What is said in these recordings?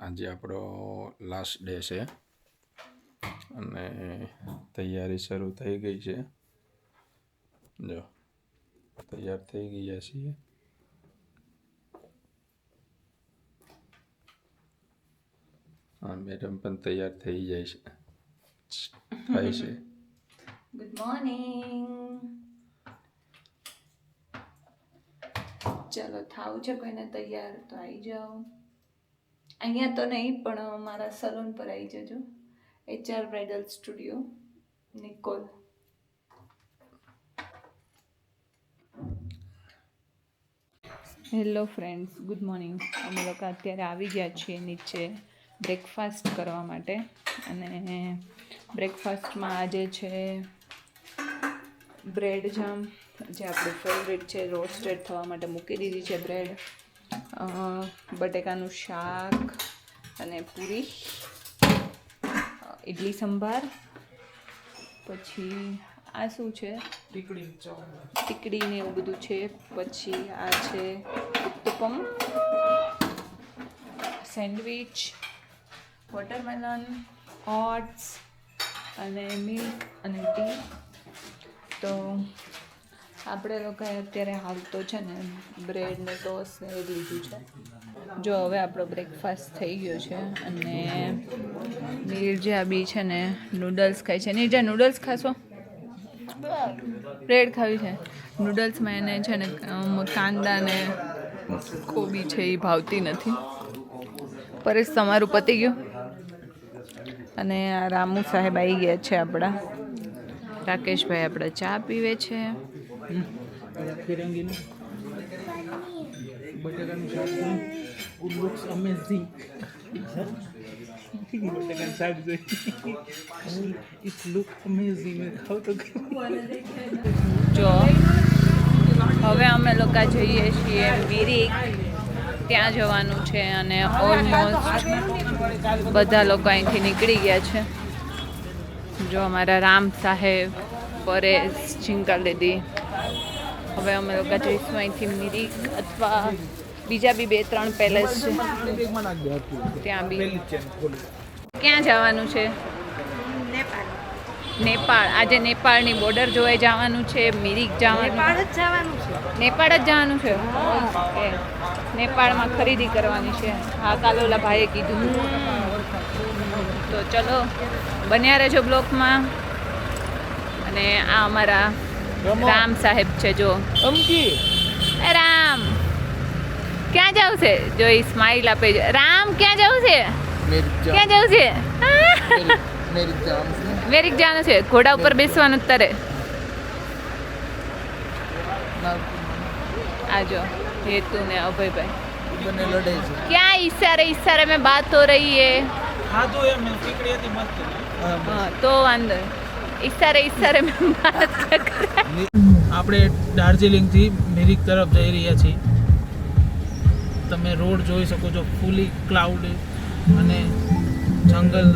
આજે આપણો last day છે અને તૈયારી શરૂ થઈ ગઈ છે. જો તૈયાર થઈ ગયા છીએ. હા, મેડમ પણ તૈયાર થઈ જાય છે. થાય છે. Good morning. ચલો થાવ છે કોઈને તૈયાર તો આવી જાઓ. અહીંયા તો નહીં પણ મારા સલૂન પર આવી જજો. HR bridal studio Nikol. Hello friends, good morning. અમે લોકો અત્યારે આવી ગયા છીએ નીચે બ્રેકફાસ્ટ કરવા માટે. અને બ્રેકફાસ્ટમાં આજે છે બ્રેડ જામ, જે આપણું ફેવરેટ છે. રોસ્ટેડ થવા માટે મૂકી દીધી છે બ્રેડ. બટેકાનું શાક અને પૂરી, ઇડલી સંભાર. પછી આ શું છે? ટીકડી ને એવું બધું છે. પછી આ છે ઉત્તપમ, સેન્ડવિચ, વોટરમેલન, ઓટ્સ અને મિલ્ક અને ટી. તો આપણે લોકોએ અત્યારે હાલ તો છે ને બ્રેડ ને ટોસ્ટ ને એ લીધું છે. જો હવે આપણો બ્રેકફાસ્ટ થઈ ગયો છે. અને નીરજા બી છે ને નૂડલ્સ ખાય છે. નીરજા નૂડલ્સ ખાશો? બ્રેડ ખાવી છે. નૂડલ્સમાં એને છે ને કાંદા ને કોબી છે એ ભાવતી નથી. પરેશ, તમારું પતી ગયું? અને આ રામુ સાહેબ આવી ગયા છે આપણા. રાકેશભાઈ આપણે ચા પીવે છે. બટેકાનું શાક લુક્સ અમેઝિંગ. બટેકાનું શાક જોઈ ઇટ લુક અમેઝિંગ. ખાવ તો જો હવે અમે લોકો જઈએ છીએ મિરિક. ત્યાં જવાનું છે અને ઓલમોસ્ટ બધા લોકો અહીંથી નીકળી ગયા છે. જો અમારા રામ સાહેબ, પરેશ, ચિંકા દીદી. હવે અમે લોકો જઈશું અહીંથી મિરિક, અથવા બીજા બી 2-3 પેલેસ છે ત્યાં બી. ક્યાં જવાનું છે? નેપાળ. આજે નેપાળની બોર્ડર જોવા જવાનું છે. મિરિક જવાનું. નેપાળ જ જવાનું છે. ઓકે. નેપાળમાં ખરીદી કરવાની છે. હા, કાલોલા ભાઈએ કીધું. તો ચલો બન્યા રહેજો બ્લોકમાં. અને આ અમારા રામ સાહેબ છે. જો એ રામ ક્યાં જવું છે? જો એ સ્માઈલ આપે છે. રામ ક્યાં જવું છે? ક્યાં જવું છે? મેરિક જવાનું છે. ઘોડા ઉપર બેસવાનું તારે. આજો હેતુ ને અભયભાઈ क्या इशारे में बात हो रही है? हाँ तो ये मैं ટીકડી હતી મસ્ત. हाँ तो वांदो इशारे में बात कर. આપણે દાર્જિલિંગથી મિરિક તરફ જઈ રહ્યા છીએ. તમે રોડ જોઈ શકો છો, ફૂલી ક્લાઉડ અને જંગલ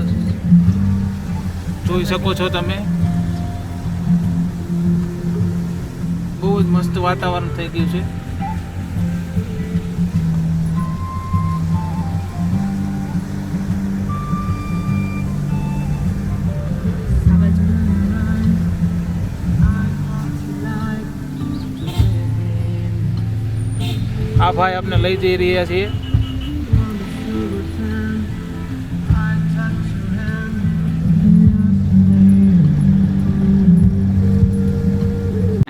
જોઈ શકો છો તમે. બહુ જ મસ્ત વાતાવરણ થઈ ગયું છે. આ ભાઈ આપણે લઈ જઈ રહ્યા છીએ.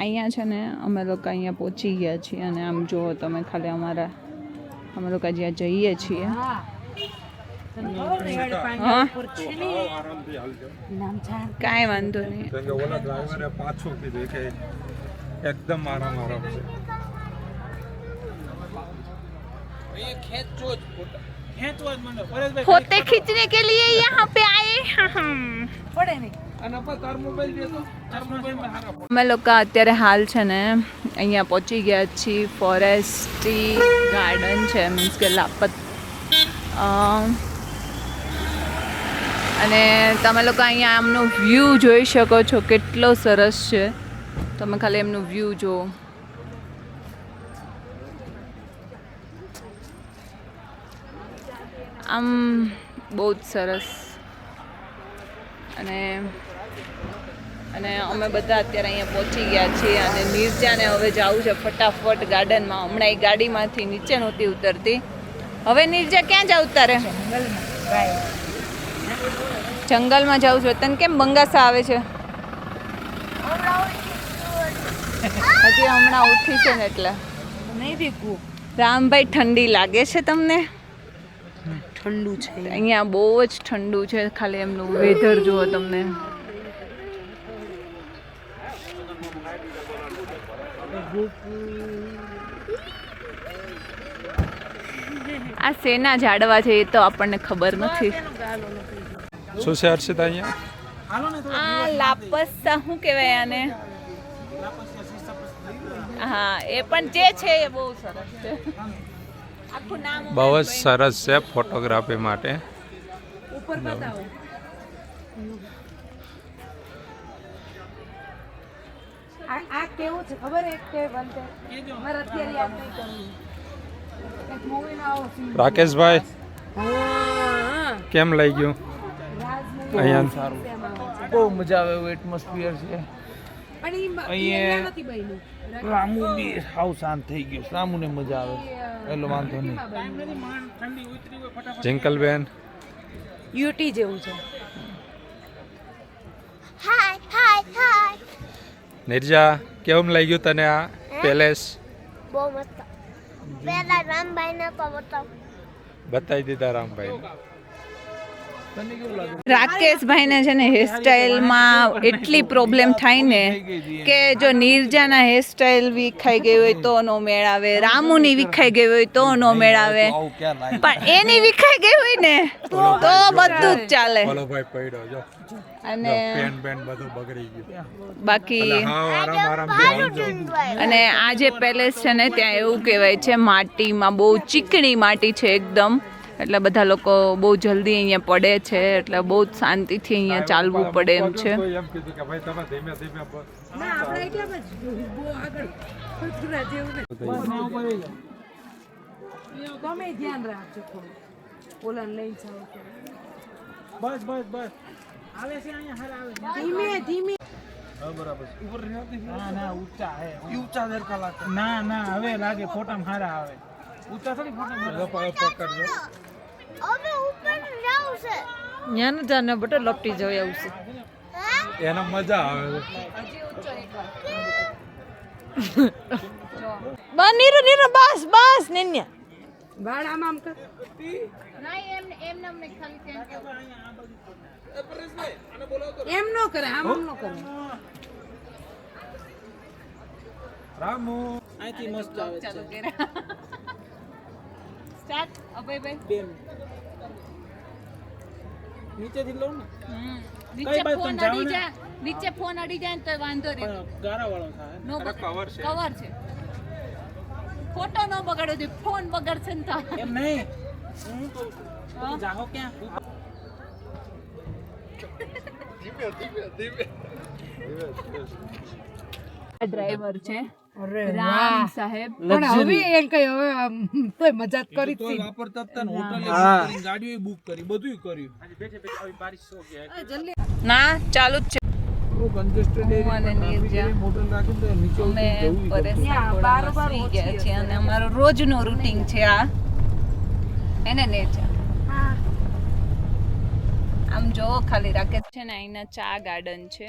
અહીંયા છે ને અમે લોકો અહીંયા પહોંચી ગયા છીએ. અને આમ જુઓ તમે ખાલી અમે લોકો જ્યાં જઈએ છીએ. કાંઈ વાંધો નહીં. એકદમ આરામ છે. फोटे खींचने के लिए यहाँ पे आए हम. અમે લોકો અત્યારે હાલ છે ને અહીંયા પહોંચી ગયા છીએ. ફોરેસ્ટી ગાર્ડન છે, મીન્સ કે લાપત. અને તમે લોકો અહીંયા આમનો વ્યૂ જોઈ શકો છો, કેટલો સરસ છે. તમે ખાલી એમનું વ્યૂ જુઓ. આમ બહુ જ સરસ. અને અમે બધા અત્યારે અહીંયા પહોંચી ગયા છીએ અને નિર્જાને હવે જવું છે ફટાફટ ગાર્ડનમાં. હમણાં એ ગાડીમાંથી નીચે નહોતી ઉતરતી. હવે નિર્જા ક્યાં જાવ તારે? જંગલમાં જાઉં છું. તને કેમ બંગાસા આવે છે? હજી હમણાં ઉઠી છે ને એટલે. રામભાઈ ઠંડી લાગે છે તમને? ઠંડુ છે અહીંયા બહુ જ ઠંડુ છે. ખાલી એમનું વેધર જુઓ તમને. આ શેના ઝાડવા છે એ તો આપણને ખબર નથી. શું છે હર્ષિતા અહીંયા? આ લાપસા શું કહેવાય આને? હા એ પણ જે છે એ બહુ સરસ છે. આખું નામ બહુ જ સરસ છે ફોટોગ્રાફી માટે. ઉપર બતાવો. આ કેવું છે ખબર? એક કે બનતે મારે અત્યારે યાદ નહીં કરવું. એક મૂવી ના આવો સીન. રાકેશભાઈ હા કેમ લઈ ગયું અહીંયા? સારું, બહુ મજા આવે એવું એટમોસ્ફિયર છે. પણ અહીંયા નથી બન્યું. રામુ બી હાવ શાંત થઈ ગયો. રામુને મજા આવે એટલો વાંધો નહીં. જિંકલબેન યુટી જેવું છે. નિર્જા કેમ લઈ ગયું તને આ પેલેસ? બહુ મસ્ત. પેલા રામભાઈ ને તો બતાવી દીધા રામભાઈ. રાકેશભાઈને છે ને હેરસ્ટાઈલમાં એટલી પ્રોબ્લેમ થાય ને કે જો નિર્જાના હેરસ્ટાઈલ વિખાઈ ગઈ હોય તો નો મેળ આવે, રામુની વિખાઈ ગઈ હોય તો નો મેળ આવે, પણ એની વિખાઈ ગઈ હોય ને તો બધું જ ચાલે. બોલો ભાઈ પડ્યો જો અને પેન પેન બધું બગડી ગયું. બાકી હા આરામ અને આ જે પેલેસ છે ને ત્યાં એવું કહેવાય છે માટીમાં બહુ ચીકણી માટી છે એકદમ, એટલે બધા લોકો બહુ જલ્દી અહીંયા પડે છે, એટલે બહુ જ શાંતિથી અહીંયા ચાલવું પડે એમ છે. એમ કીધું કે ભાઈ તમે ધીમે ધીમે ના આપણે એટલા જ બહુ આગળ ખુદરા જેવું ને. તમે ધ્યાન રાખજો થોડું. ઓલાને લઈ જાઓ. બસ બસ બસ આવે છે અહીંયા હારા આવે. ધીમે ધીમે. હા બરાબર. ઉપર રહેતી ના ના ઊંચા હે ઊંચા દેરકા લાગે. ના ના હવે લાગે ફોટામાં હારા આવે. ઊંચા થોડી ફોટામાં પકડજો. અમે ઉપર જાવ છે. ન્યાને જાને બટે લપટી જાય આવશે. એને મજા આવે છે. બા નીરો નીરો બસ બસ નેન્યા બાળ આમ આમ કર. એમ નો કરે આમ નો કરે. રામુ અહીંથી મસ્ત આવે છે. સ્ટાર્ટ અભયભાઈ. બે નીચેથી લઉં ને નીચે બાજુ ફોન તમે જાઓ અડી ને? જાય, નીચે ફોન અડી જાય ને તો વાંધો નહીં. પણ ગારા વાળો થાય. નો cover છે. કવર છે. ફોટો નો બગાડો દે, ફોન બગાડશે ને તો. એમ નહીં જાહો ક્યાં ડ્રાઈવર છે અરે રામ સાહેબ. પણ હવે એમ કઈ હવે તોય મજાક કરી તો હતી. વાપરતા હતા ને હોટલે બુક કરી ગાડીઓ બુક કરી બધું કર્યું. ના ચાલુ જ છે. કન્જેસ્ટેડ હું અને નિર્જા મોટર રાખીને તો નીચે અમે જવું પરેશના ઘોડામાં સુઈ ગયા છીએ અને અમારું રોજનું રૂટિન છે આ. એને નિર્જા આમ જો ખાલી રાખે છે ને. અહીંના ચા ગાર્ડન છે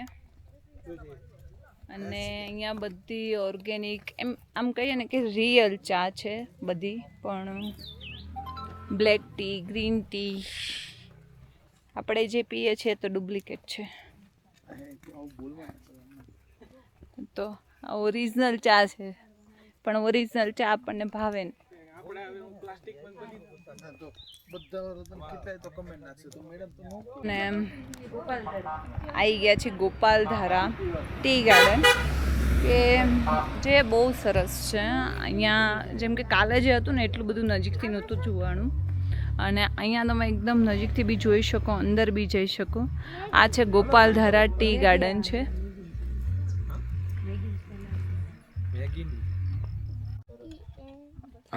અને અહીંયા બધી ઓર્ગેનિક એમ આમ કહીએ ને કે રિયલ ચા છે બધી, પણ બ્લેક ટી, ગ્રીન ટી આપણે જે પીએ છીએ તો ડુપ્લિકેટ છે. તો આ ઓરિજિનલ ચા છે, પણ ઓરિજિનલ ચા આપણને ભાવે ને. ને આવી ગયા છે ગોપાલ ધારા ટી ગાર્ડન, કે જે બહુ સરસ છે. અહીંયા જેમ કે કાલે જે હતું ને એટલું બધું નજીકથી નહોતું જોવાનું, અને અહીંયા તમે એકદમ નજીકથી બી જોઈ શકો, અંદર બી જઈ શકો. આ છે ગોપાલ ધારા ટી ગાર્ડન છે.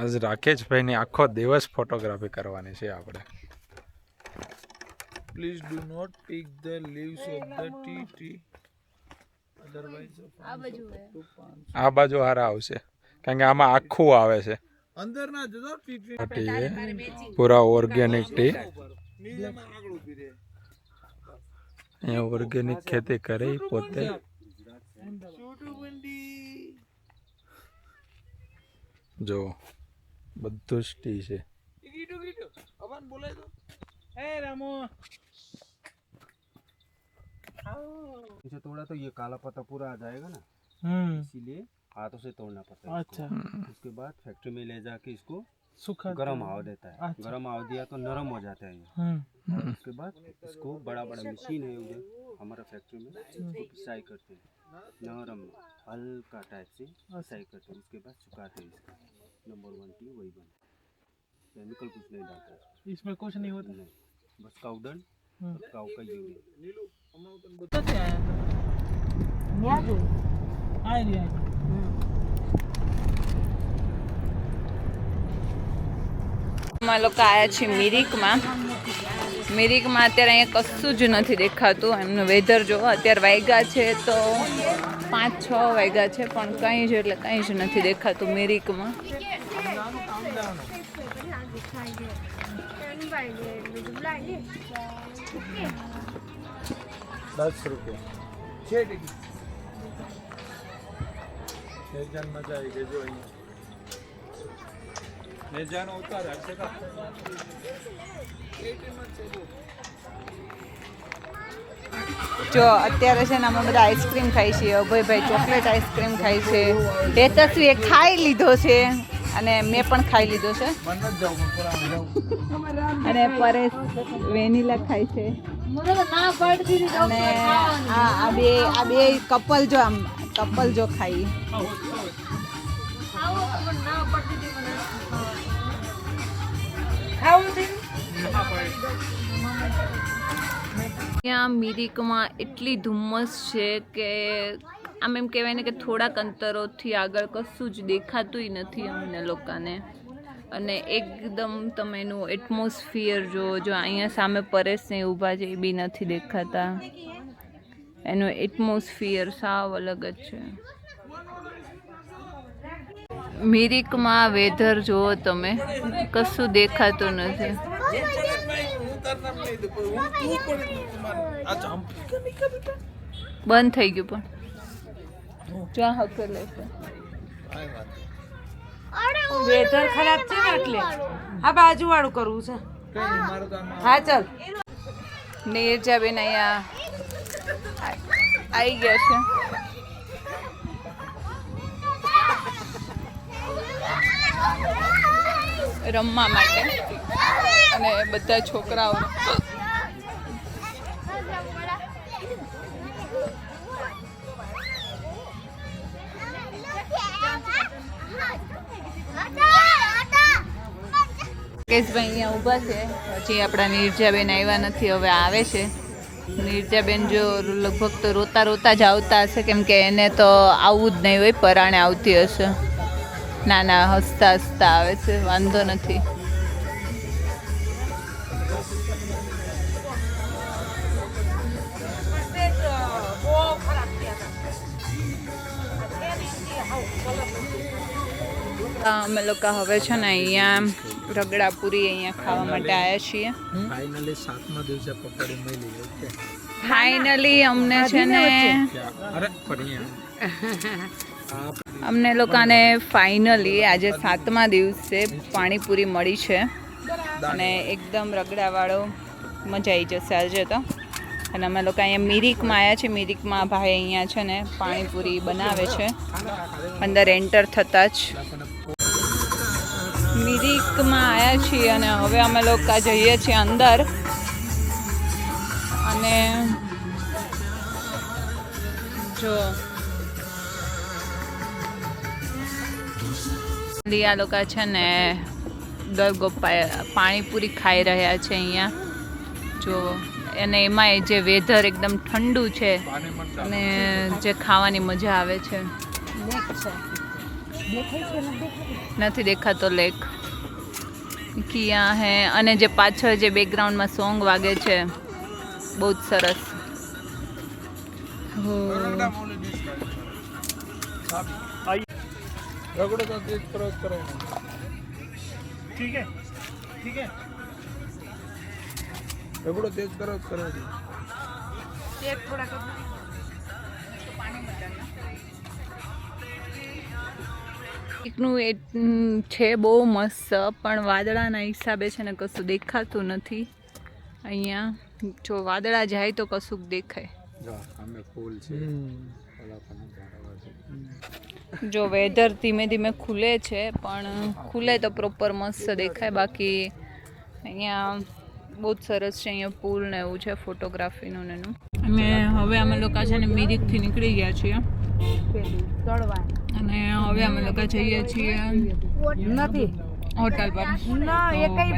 આજ રાકેશભાઈની આખો દિવસ ફોટોગ્રાફી કરવાની છે આપણે. Please do not pick the leaves of the tea tree. Otherwise, આ બાજુ હારા આવશે કારણ કે આમાં આખું આવે છે અંદર ના જતો ટી ટ્રી ટી है पूरा ऑर्गेनिक टी નીચેમાં આગળ ઊભી રહે. અહીંયા ઓર્ગેનિક ખેતી કરે ઈ પોતે છોટું બંડી. જો બધું જ ટી છે ગીટુ અવાન બોલાય તો. હે રામો. इसे तोड़ा तो ये काला पत्ता पूरा आ जाएगा ना, इसीलिए हाथों से तोड़ना पड़ता है। अच्छा. उसके बाद फैक्ट्री में ले जाके इसको सूखा गर्म हवा देता है। अच्छा. गर्म हवा दिया तो नरम हो जाता है ये। और उसके बाद इसको बड़ा बड़ा मशीन है उधर हमारा फैक्ट्री में, इसको पिसाई करते हैं नरम हल्का टाइप से पिसाई करते हैं। उसके बाद सुखाते हैं इसका नंबर 1 टी वही बना। केमिकल कुछ नहीं डालता इसमें कुछ नहीं होता. नहीं, बस काउडन और काउ का यूरिया। અમે લોકો આવ્યા છીએ મિરિકમાં અત્યારે અહીંયા કશું જ નથી દેખાતું. એમનું વેધર જોવો, અત્યારે વાગ્યા છે તો 5-6 વાગ્યા છે પણ કંઈ જ એટલે કંઈ જ નથી દેખાતું મિરિકમાં. 10 रुपये 6 टिकट. મજા આવી ગઈ જો અહીંયા જાનો ઉતાર હશે કા. જો અત્યારે છે ને અમે બધા આઈસ્ક્રીમ ખાઈ છીએ. અભયભાઈ ચોકલેટ આઈસ્ક્રીમ ખાય છે, હેતસ્વીએ ખાઈ લીધો છે અને મેં પણ ખાઈ લીધો છે, અને પરેશ વેનીલા ખાય છે. અને આ બે કપલ જો આમ કપલ જો ખાઈ. ત્યાં મિરિકમાં એટલી ધુમ્મસ છે કે આમ એમ કહેવાય ને કે થોડાક અંતરોથી આગળ કશું જ દેખાતુંય નથી અમને લોકોને. અને એકદમ તમે એનું એટમોસ્ફિયર જો અહીંયા સામે પરેશને ઊભા છે એ બી નથી દેખાતા. એનું એટમોસ્ફિયર સાવ અલગ જ છે. મિરિકમાં વેધર જુઓ તમે, કશું દેખાતું નથી. બંધ થઈ ગયું પણ જો હકર લેશે. વેધર ખરાબ છે ને એટલે આ બાજુ વાળું કરવું છે. હા ચાલ. નીરજાબેન અહીંયા આવી ગયા છે. રમવા માટે અને બધા છોકરાઓ કેશભાઈ અહીંયા ઊભા છે. હજી આપણા નીરજાબેન આવ્યા નથી, હવે આવે છે. નીરજાબેન જો લગભગ તો રોતા રોતા જ આવતા હશે, કેમ કે એને તો આવવું જ નહીં હોય, પરાણે આવતી હશે. ના ના, હસતા હસતા આવે છે, વાંધો નથી. અમે લોકો હવે છે ને અહીંયા રગડાપુરી અહીંયા ખાવા માટે આવ્યા છીએ. ફાઇનલી 7મા દિવસે પકોડી મળી. ઓકે, ફાઇનલી અમને છે ને અમને લોકોને ફાઇનલી આજે 7મા દિવસે પાણીપુરી મળી છે અને એકદમ રગડાવાળો. મજા આવી જશે આજે તો. અને અમે લોકો અહીંયા મિરિકમાં આવ્યા છે. મિરિકમાં ભાઈ અહીંયા છે ને પાણીપુરી બનાવે છે. અંદર એન્ટર થતાં જ મિરિકમાં આવ્યા છીએ અને હવે અમે લોકો જઈએ છીએ અંદર. અને જો આ લોકો છે ને ગરગોપા પાણીપુરી ખાઈ રહ્યા છે અહીંયા જો. અને એમાંય જે વેધર એકદમ ઠંડુ છે અને જે ખાવાની મજા આવે છે. નથી દેખાતો લેક ક્યાં હે. અને જે પાછળ જે બેકગ્રાઉન્ડમાં સોંગ વાગે છે બહુ જ સરસ. હો. रगड़ो तो तेज करो ठीक है रगड़ो तेज करो એકનું એ છે બહુ મસ્ત, પણ વાદળાના હિસાબે છે ને કશું દેખાતું નથી અહીંયા. જો વાદળા જાય તો કશુંક દેખાય. જો વેધર ધીમે ધીમે ખુલે છે, પણ ખુલે તો પ્રોપર મસ્ત દેખાય. બાકી અહીંયા બહુ જ સરસ છે, અહીંયા પુલ ને એવું છે ફોટોગ્રાફીનું ને એનું. અને હવે અમે લોકો છે ને મિરિકથી નીકળી ગયા છીએ અને હવે અમે લોકો જઈએ છીએ હોટલ પર.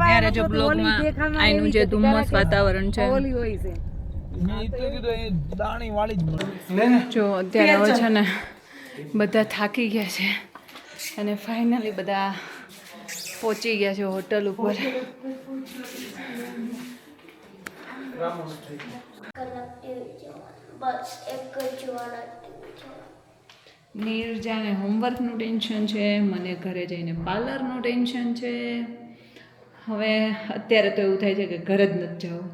ત્યારે જો બ્લોગમાં આનું જે ધુમ્મસ વાતાવરણ છે, જો અત્યારે હવે છે ને બધા થાકી ગયા છે અને ફાઇનલી બધા પહોંચી ગયા છે હોટલ ઉપર. બસ એક જ જોવાના. નીરજાને હોમવર્કનું ટેન્શન છે, મને ઘરે જઈને પાર્લરનું ટેન્શન છે. હવે અત્યારે તો એવું થાય છે કે ઘરે જ નથી જવું,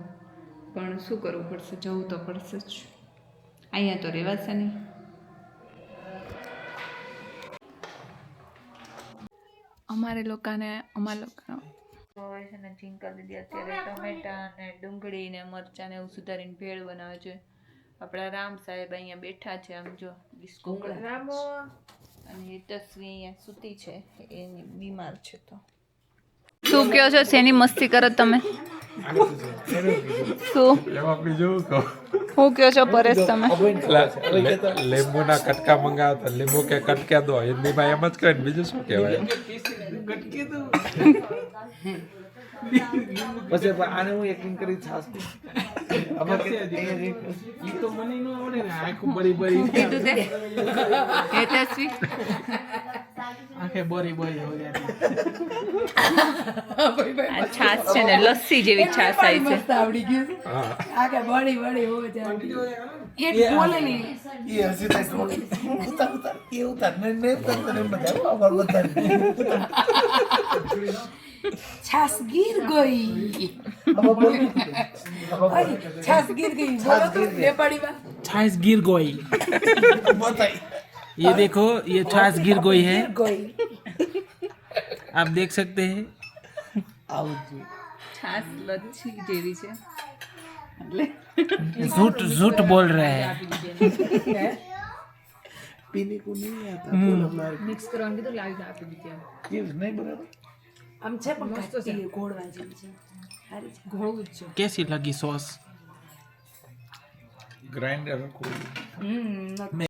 પણ શું કરવું પડશે, જવું તો પડશે જ. અહીંયા તો રહેવાશે નહીં. અમારા લોકોનો હવે છે ને ઝીંકા દીદી અત્યારે ટમેટા ને ડુંગળી ને મરચાં ને એવું સુધારીને ભેળ બનાવે છે. આપણા રામ સાહેબ અહીંયા બેઠા છે, આમ જો ડિસ્કો કરે. અને એ તસવી અહીંયા સૂતી છે, એની બીમાર છે. તો શું કહો છો, શેની મસ્તી કરો તમે? શું હું કહો છો પરેશ તમે? લીંબુના કટકા મંગાવતા, લીંબુ કે કટકા દો, હિન્દીમાં એમ જ કહે ને બીજું શું કહેવાય? પછી આને હું એક્ટિંગ કરી છાસ ઈ તો મને ન આવડે ને, આંખ બરી કીધું તે એ તસવી આંખે બરી હો જાય. આ છાશ છે ને લસ્સી જેવી છાશ આવી છે. આવડી ગયું આગે બડી હો જાય. એ બોલે નહીં ये हंसी तक उतार ये उतारने में करने बताओ और बता છાસ ગીર ગઈ. છાસ ગીર ગઈ બોલો તો नेपाली में. छाछ गिर गई. ये देखो, ये छाछ गिर गई है, आप देख सकते हैं. છાશ લચ્છી જેવી છે. झूठ बोल रहे हैं. पीने को नहीं आता बोला મિક્સ કરવાનું કીધું લાવી આપી દીધી. ये नहीं बराबर આમ છે પણ ઘાટી ઘોળવા જેવી છે. સારી છે, ઘોળવું જ છે. कैसी लगी सॉस? ગ્રાઇન્ડર